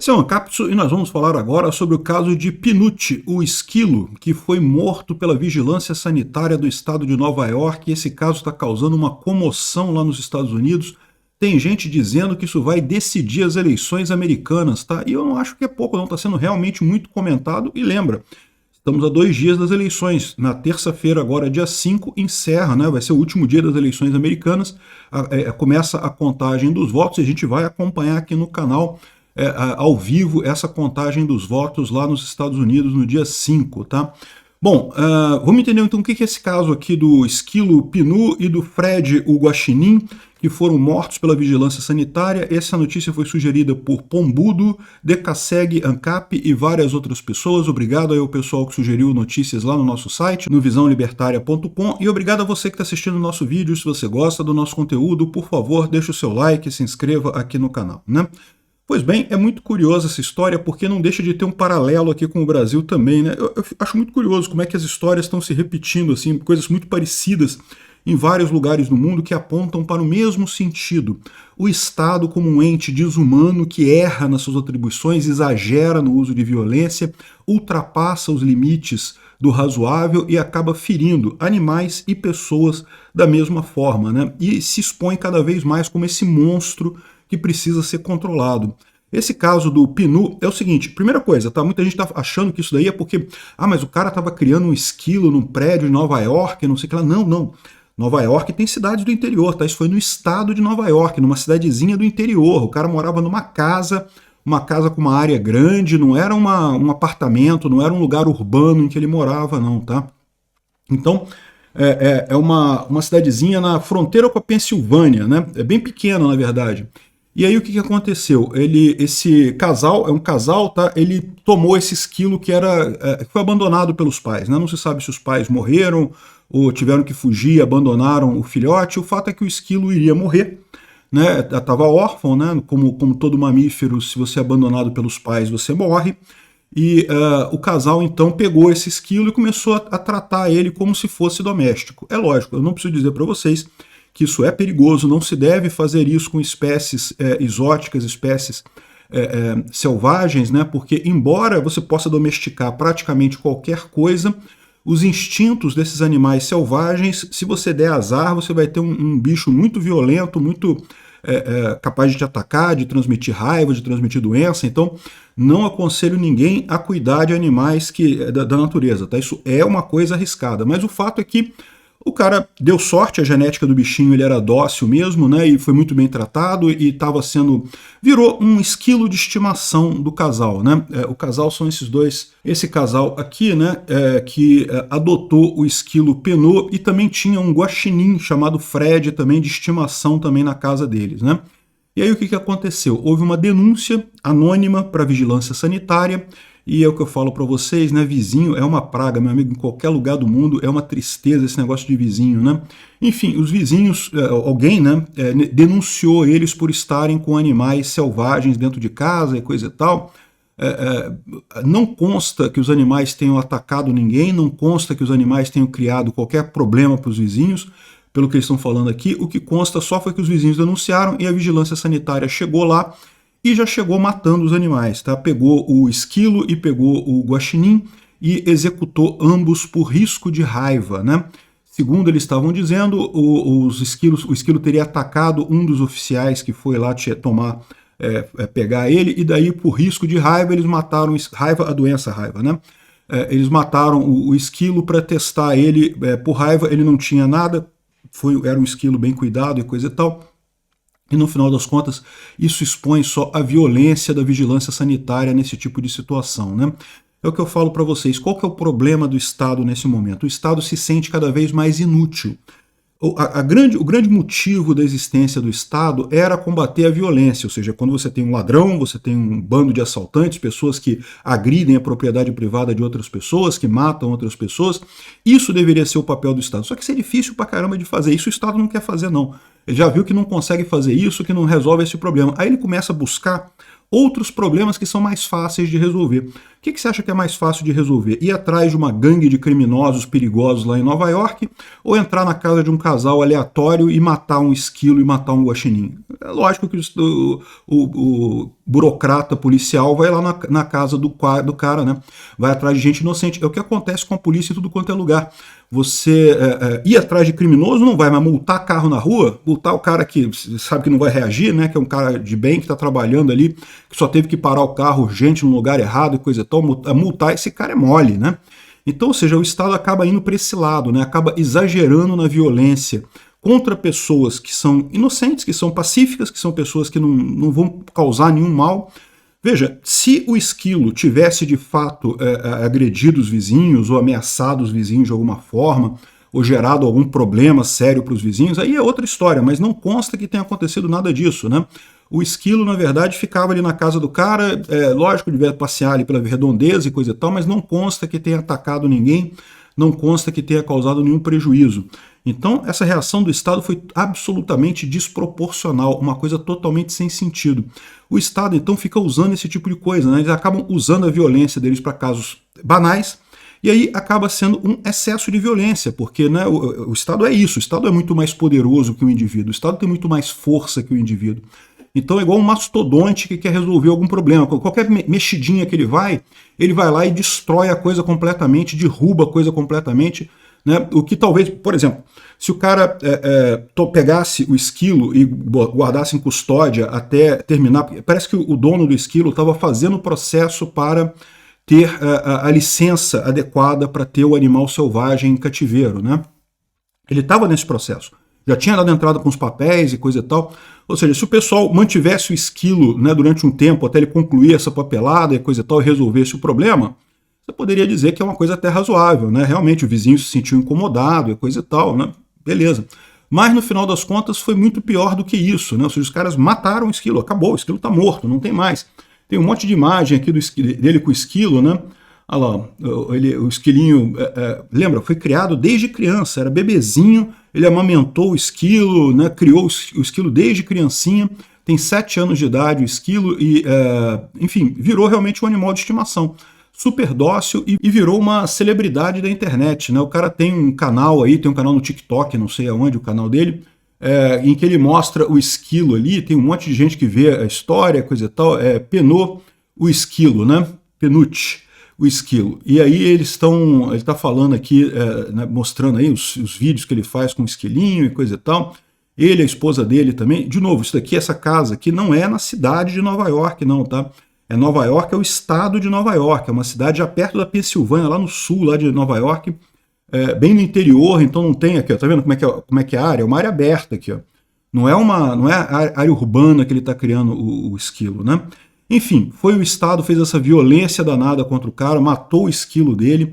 Esse é o Ancapsu e nós vamos falar agora sobre o caso de Pinochet, o esquilo que foi morto pela Vigilância Sanitária do estado de Nova York. Esse caso está causando uma comoção lá nos Estados Unidos. Tem gente dizendo que isso vai decidir as eleições americanas, tá? E eu não acho que é pouco, não. Está sendo realmente muito comentado. E lembra, estamos a 2 dias das eleições. Na terça-feira, agora, dia 5, encerra, né? Vai ser o último dia das eleições americanas. Começa a contagem dos votos e a gente vai acompanhar aqui no canal ao vivo essa contagem dos votos lá nos Estados Unidos no dia 5, tá? Bom, vamos entender então o que é esse caso aqui do esquilo Pinu e do Fred o Guaxinim, que foram mortos pela vigilância sanitária. Essa notícia foi sugerida por Pombudo, Decaseg, Ancap e várias outras pessoas. Obrigado aí ao pessoal que sugeriu notícias lá no nosso site, no visãolibertaria.com, e obrigado a você que está assistindo o nosso vídeo. Se você gosta do nosso conteúdo, por favor, deixe o seu like e se inscreva aqui no canal, né? Pois bem, é muito curiosa essa história porque não deixa de ter um paralelo aqui com o Brasil também, né? Eu acho muito curioso como é que as histórias estão se repetindo, assim, coisas muito parecidas em vários lugares do mundo que apontam para o mesmo sentido. O Estado como um ente desumano que erra nas suas atribuições, exagera no uso de violência, ultrapassa os limites do razoável e acaba ferindo animais e pessoas da mesma forma, né? E se expõe cada vez mais como esse monstro que precisa ser controlado. Esse caso do Pinu é o seguinte, primeira coisa, tá? Muita gente tá achando que isso daí é porque, mas o cara estava criando um esquilo num prédio de Nova York, não sei o que lá. Não, não. Nova York tem cidades do interior, tá? Isso foi no estado de Nova York, numa cidadezinha do interior. O cara morava numa casa com uma área grande, não era um apartamento, não era um lugar urbano em que ele morava, não, tá? Então, é uma cidadezinha na fronteira com a Pensilvânia, né? É bem pequena, na verdade. E aí o que aconteceu? Esse casal, é um casal, tá? Ele tomou esse esquilo que foi abandonado pelos pais, né? Não se sabe se os pais morreram ou tiveram que fugir, abandonaram o filhote. O fato é que o esquilo iria morrer, né? Estava órfão, né? Como todo mamífero, se você é abandonado pelos pais, você morre. E o casal então pegou esse esquilo e começou a tratar ele como se fosse doméstico. É lógico, eu não preciso dizer para vocês que isso é perigoso, não se deve fazer isso com espécies exóticas, espécies selvagens, né? Porque embora você possa domesticar praticamente qualquer coisa, os instintos desses animais selvagens, se você der azar, você vai ter um bicho muito violento, muito capaz de te atacar, de transmitir raiva, de transmitir doença. Então, não aconselho ninguém a cuidar de animais da natureza, tá? Isso é uma coisa arriscada, mas o fato é que o cara deu sorte, a genética do bichinho, ele era dócil mesmo, né, e foi muito bem tratado e virou um esquilo de estimação do casal, né? O casal são esses dois, esse casal aqui, né, que adotou o esquilo Penô e também tinha um guaxinim chamado Fred também de estimação também na casa deles, né? E aí o que aconteceu? Houve uma denúncia anônima para a vigilância sanitária. E é o que eu falo para vocês, né? Vizinho é uma praga, meu amigo, em qualquer lugar do mundo é uma tristeza esse negócio de vizinho, né? Enfim, os vizinhos, alguém, né, denunciou eles por estarem com animais selvagens dentro de casa e coisa e tal. Não consta que os animais tenham atacado ninguém, não consta que os animais tenham criado qualquer problema para os vizinhos, pelo que eles estão falando aqui. O que consta só foi que os vizinhos denunciaram e a vigilância sanitária chegou lá e já chegou matando os animais, tá? Pegou o esquilo e pegou o guaxinim e executou ambos por risco de raiva, né? Segundo eles estavam dizendo, o esquilo teria atacado um dos oficiais que foi lá pegar ele, e daí por risco de raiva eles mataram, a doença raiva, né? Eles mataram o esquilo para testar ele por raiva, ele não tinha nada, era um esquilo bem cuidado e coisa e tal. E no final das contas, isso expõe só a violência da vigilância sanitária nesse tipo de situação, né? É o que eu falo para vocês. Qual que é o problema do Estado nesse momento? O Estado se sente cada vez mais inútil. O grande motivo da existência do Estado era combater a violência, ou seja, quando você tem um ladrão, você tem um bando de assaltantes, pessoas que agridem a propriedade privada de outras pessoas, que matam outras pessoas, isso deveria ser o papel do Estado. Só que isso é difícil pra caramba de fazer, isso o Estado não quer fazer não. Ele já viu que não consegue fazer isso, que não resolve esse problema. Aí ele começa a buscar outros problemas que são mais fáceis de resolver. O que você acha que é mais fácil de resolver? Ir atrás de uma gangue de criminosos perigosos lá em Nova York ou entrar na casa de um casal aleatório e matar um esquilo e matar um guaxinim? É lógico que o burocrata policial vai lá na casa do cara, né? Vai atrás de gente inocente. É o que acontece com a polícia em tudo quanto é lugar. Você ir atrás de criminoso não vai, mas multar carro na rua, multar o cara que sabe que não vai reagir, né? Que é um cara de bem que está trabalhando ali, que só teve que parar o carro urgente no lugar errado e coisa e tal, multar esse cara é mole, né? Então, ou seja, o Estado acaba indo para esse lado, né? Acaba exagerando na violência contra pessoas que são inocentes, que são pacíficas, que são pessoas que não vão causar nenhum mal. Veja, se o esquilo tivesse de fato agredido os vizinhos ou ameaçado os vizinhos de alguma forma, ou gerado algum problema sério para os vizinhos, aí é outra história, mas não consta que tenha acontecido nada disso, né? O esquilo, na verdade, ficava ali na casa do cara, lógico, devia passear ali pela redondeza e coisa e tal, mas não consta que tenha atacado ninguém, não consta que tenha causado nenhum prejuízo. Então, essa reação do Estado foi absolutamente desproporcional, uma coisa totalmente sem sentido. O Estado, então, fica usando esse tipo de coisa, né? Eles acabam usando a violência deles para casos banais, e aí acaba sendo um excesso de violência, porque né, o Estado é isso, o Estado é muito mais poderoso que o indivíduo, o Estado tem muito mais força que o indivíduo. Então é igual um mastodonte que quer resolver algum problema. Qualquer mexidinha que ele vai lá e destrói a coisa completamente, derruba a coisa completamente. Né? O que talvez, por exemplo, se o cara pegasse o esquilo e guardasse em custódia até terminar, parece que o dono do esquilo estava fazendo o processo para ter a licença adequada para ter o animal selvagem em cativeiro, né? Ele estava nesse processo. Já tinha dado entrada com os papéis e coisa e tal. Ou seja, se o pessoal mantivesse o esquilo, né, durante um tempo até ele concluir essa papelada e coisa e tal e resolvesse o problema, você poderia dizer que é uma coisa até razoável, né? Realmente o vizinho se sentiu incomodado e coisa e tal, né? Beleza. Mas no final das contas foi muito pior do que isso, né? Ou seja, os caras mataram o esquilo, acabou, o esquilo está morto, não tem mais. Tem um monte de imagem aqui dele com o esquilo, né? Olha lá, o esquilinho, lembra, foi criado desde criança, era bebezinho, ele amamentou o esquilo, né, criou o esquilo desde criancinha, tem 7 anos de idade o esquilo e, enfim, virou realmente um animal de estimação. Super dócil e virou uma celebridade da internet, né? O cara tem um canal aí, tem um canal no TikTok, não sei aonde o canal dele, em que ele mostra o esquilo ali, tem um monte de gente que vê a história, coisa e tal, penou o esquilo, né? Penucci. O esquilo. E aí ele está falando aqui, né, mostrando aí os vídeos que ele faz com o esquilinho e coisa e tal. Ele, a esposa dele também. De novo, isso daqui, essa casa aqui não é na cidade de Nova York, não, tá? Nova York é o estado de Nova York, é uma cidade já perto da Pensilvânia, lá no sul, lá de Nova York, bem no interior, então não tem aqui, ó, tá vendo como é que é a área? É uma área aberta aqui, ó. Não é a área urbana que ele está criando o esquilo, né? Enfim, foi o Estado, fez essa violência danada contra o cara, matou o esquilo dele.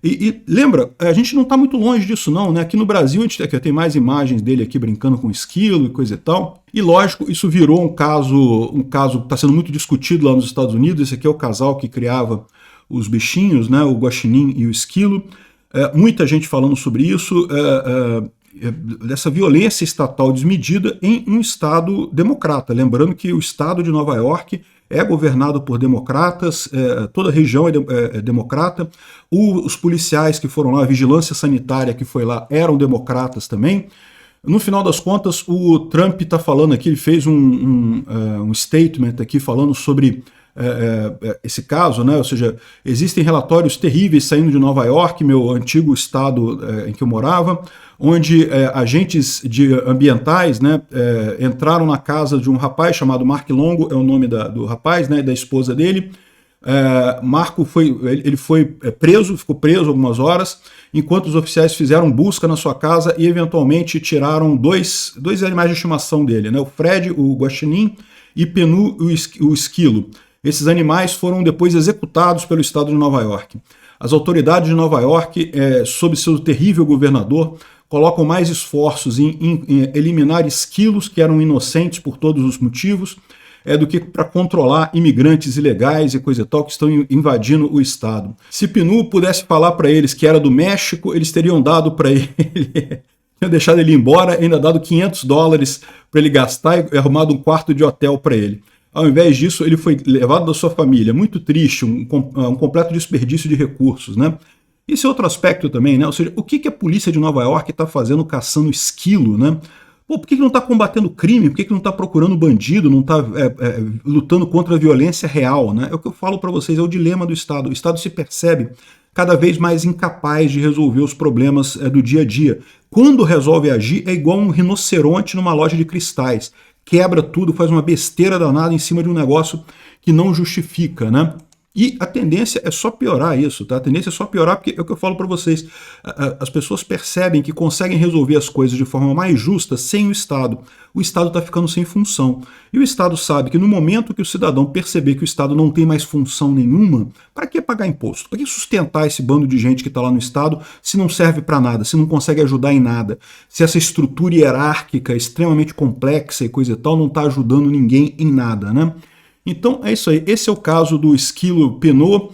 E lembra, a gente não está muito longe disso não, né? Aqui no Brasil a gente tem mais imagens dele aqui brincando com esquilo e coisa e tal. E lógico, isso virou um caso que está sendo muito discutido lá nos Estados Unidos. Esse aqui é o casal que criava os bichinhos, né? O guaxinim e o esquilo. Muita gente falando sobre isso, dessa violência estatal desmedida em um Estado democrata. Lembrando que o Estado de Nova York é governado por democratas, toda a região é democrata, os policiais que foram lá, a vigilância sanitária que foi lá, eram democratas também. No final das contas, o Trump está falando aqui, ele fez um statement aqui falando sobre esse caso, né? Ou seja, existem relatórios terríveis saindo de Nova York, meu antigo estado em que eu morava, onde agentes ambientais, né, entraram na casa de um rapaz chamado Mark Longo, é o nome do rapaz, né, da esposa dele. Marco ele foi preso, ficou preso algumas horas, enquanto os oficiais fizeram busca na sua casa e eventualmente tiraram dois animais de estimação dele, né, o Fred, o guaxinim, e Penu, o esquilo. Esses animais foram depois executados pelo estado de Nova York. As autoridades de Nova York, sob seu terrível governador, colocam mais esforços em eliminar esquilos que eram inocentes por todos os motivos, do que para controlar imigrantes ilegais e coisa e tal que estão invadindo o estado. Se Penu pudesse falar para eles que era do México, eles teriam dado para ele, tinham deixado ele embora, ainda dado $500 para ele gastar e arrumado um quarto de hotel para ele. Ao invés disso, ele foi levado da sua família, muito triste, um completo desperdício de recursos, né? Esse é outro aspecto também, né? Ou seja, o que a polícia de Nova York está fazendo caçando esquilo, né? Pô, por que não está combatendo crime? Por que não está procurando bandido? Não está lutando contra a violência real, né? É o que eu falo para vocês, é o dilema do Estado. O Estado se percebe cada vez mais incapaz de resolver os problemas do dia a dia. Quando resolve agir, é igual um rinoceronte numa loja de cristais. Quebra tudo, faz uma besteira danada em cima de um negócio que não justifica, né? E a tendência é só piorar isso, tá? A tendência é só piorar porque é o que eu falo para vocês. As pessoas percebem que conseguem resolver as coisas de forma mais justa sem o Estado. O Estado está ficando sem função. E o Estado sabe que no momento que o cidadão perceber que o Estado não tem mais função nenhuma, para que pagar imposto? Para que sustentar esse bando de gente que está lá no Estado se não serve para nada, se não consegue ajudar em nada? Se essa estrutura hierárquica extremamente complexa e coisa e tal não está ajudando ninguém em nada, né? Então é isso aí, esse é o caso do esquilo Pinot.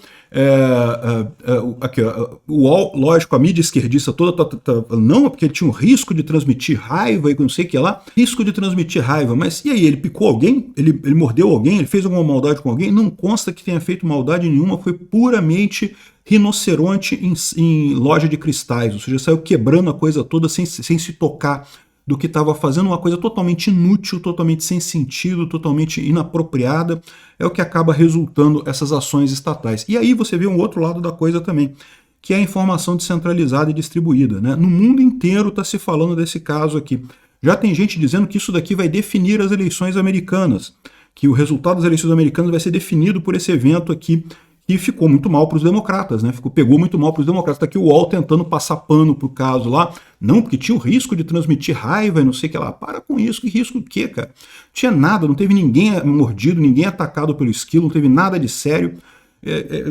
Aqui, ó, o UOL, lógico, a mídia esquerdista toda não, porque ele tinha um risco de transmitir raiva e não sei o que lá, risco de transmitir raiva, mas e aí, ele picou alguém? Ele mordeu alguém? Ele fez alguma maldade com alguém? Não consta que tenha feito maldade nenhuma, foi puramente rinoceronte em loja de cristais, ou seja, saiu quebrando a coisa toda sem se tocar do que estava fazendo, uma coisa totalmente inútil, totalmente sem sentido, totalmente inapropriada, é o que acaba resultando essas ações estatais. E aí você vê um outro lado da coisa também, que é a informação descentralizada e distribuída, né? No mundo inteiro está se falando desse caso aqui. Já tem gente dizendo que isso daqui vai definir as eleições americanas, que o resultado das eleições americanas vai ser definido por esse evento aqui, e ficou muito mal para os democratas, né? Pegou muito mal para os democratas. Está aqui o UOL tentando passar pano para o caso lá. Não, porque tinha o risco de transmitir raiva e não sei o que lá. Para com isso, que risco o quê, cara? Não tinha nada, não teve ninguém mordido, ninguém atacado pelo esquilo, não teve nada de sério.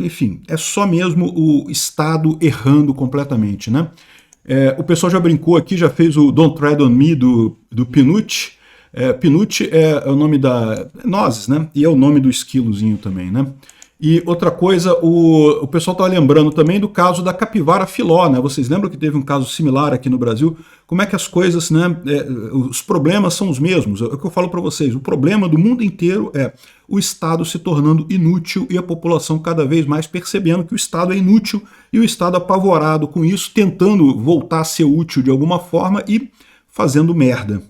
Enfim, é só mesmo o Estado errando completamente, né? O pessoal já brincou aqui, já fez o Don't Tread on Me do Pinochet. Pinochet é o nome da nozes, né? E é o nome do esquilozinho também, né? E outra coisa, o pessoal está lembrando também do caso da capivara filó, né? Vocês lembram que teve um caso similar aqui no Brasil? Como é que as coisas, né? Os problemas são os mesmos. É o que eu falo para vocês. O problema do mundo inteiro é o Estado se tornando inútil e a população cada vez mais percebendo que o Estado é inútil e o Estado apavorado com isso, tentando voltar a ser útil de alguma forma e fazendo merda.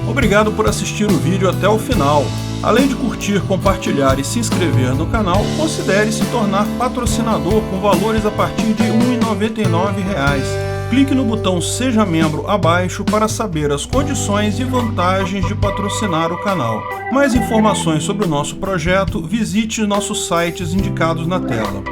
Obrigado por assistir o vídeo até o final. Além de curtir, compartilhar e se inscrever no canal, considere se tornar patrocinador com valores a partir de R$ 1,99. Clique no botão Seja Membro abaixo para saber as condições e vantagens de patrocinar o canal. Mais informações sobre o nosso projeto, visite nossos sites indicados na tela.